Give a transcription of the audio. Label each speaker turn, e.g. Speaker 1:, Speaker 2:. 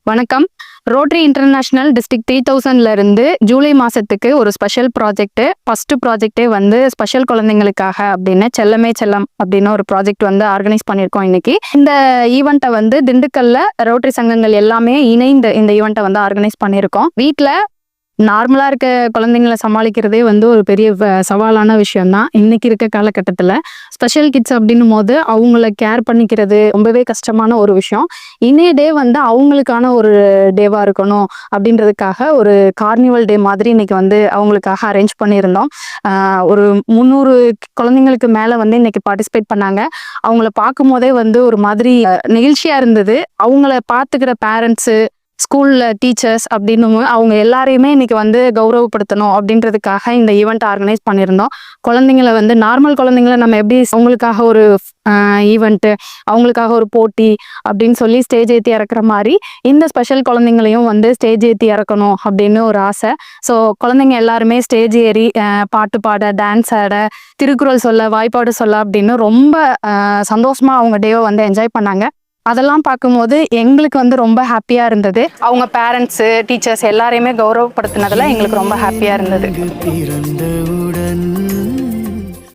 Speaker 1: வணக்கம். Rotary international district 3000ல இருந்து ஜூலை மாசத்துக்கு ஒரு ஸ்பெஷல் ப்ராஜெக்ட், ஃபர்ஸ்ட் ப்ராஜெக்டே வந்து ஸ்பெஷல் குழந்தைங்களுக்காக அப்படின்னு செல்லமே செல்லம் அப்படின்னு ஒரு ப்ராஜெக்ட் வந்து ஆர்கனைஸ் பண்ணியிருக்கோம் இன்னைக்கு. இந்த ஈவெண்ட்டை வந்து திண்டுக்கல்ல ரோட்டரி சங்கங்கள் எல்லாமே இணைந்து இந்த ஈவெண்ட்டை வந்து ஆர்கனைஸ் பண்ணியிருக்கோம். வீட்டில் நார்மலா இருக்க குழந்தைங்களை சமாளிக்கிறதே வந்து ஒரு பெரிய சவாலான விஷயம் தான் இன்னைக்கு இருக்க காலகட்டத்தில். ஸ்பெஷல் கிட்ஸ் அப்படின்னும் போது அவங்கள கேர் பண்ணிக்கிறது ரொம்பவே கஷ்டமான ஒரு விஷயம். இன்னைய டே வந்து அவங்களுக்கான ஒரு டேவா இருக்கணும் அப்படின்றதுக்காக ஒரு கார்னிவல் டே மாதிரி இன்னைக்கு வந்து அவங்களுக்காக அரேஞ்ச் பண்ணியிருந்தோம். ஒரு 300 குழந்தைங்களுக்கு மேல வந்து இன்னைக்கு பார்ட்டிசிபேட் பண்ணாங்க. அவங்கள பார்க்கும் போதே வந்து ஒரு மாதிரி நெகிழ்ச்சியா இருந்தது. அவங்கள பார்த்துக்கிற பேரண்ட்ஸு, ஸ்கூல்ல டீச்சர்ஸ் அப்படின்னு அவங்க எல்லாரையுமே இன்னைக்கு வந்து கௌரவப்படுத்தணும் அப்படின்றதுக்காக இந்த ஈவெண்ட் ஆர்கனைஸ் பண்ணியிருந்தோம். குழந்தைங்களை வந்து நார்மல் குழந்தைங்களை நம்ம எப்படி அவங்களுக்காக ஒரு ஈவெண்ட்டு, அவங்களுக்காக ஒரு போட்டி அப்படின்னு சொல்லி ஸ்டேஜ் ஏற்றி இறக்குற மாதிரி இந்த ஸ்பெஷல் குழந்தைங்களையும் வந்து ஸ்டேஜ் ஏற்றி இறக்கணும் அப்படின்னு ஒரு ஆசை. ஸோ குழந்தைங்க எல்லாருமே ஸ்டேஜ் ஏறி பாட்டு பாட, டான்ஸ் ஆட, திருக்குறள் சொல்ல, வாய்ப்பாடு சொல்ல அப்படின்னு ரொம்ப சந்தோஷமா அவங்க டேவை வந்து என்ஜாய் பண்ணாங்க. அதெல்லாம் பார்க்கும்போது எங்களுக்கு வந்து ரொம்ப ஹாப்பியா இருந்தது. அவங்க பேரண்ட்ஸு, டீச்சர்ஸ் எல்லாரையுமே கௌரவப்படுத்தினதுல எங்களுக்கு ரொம்ப ஹாப்பியா இருந்தது.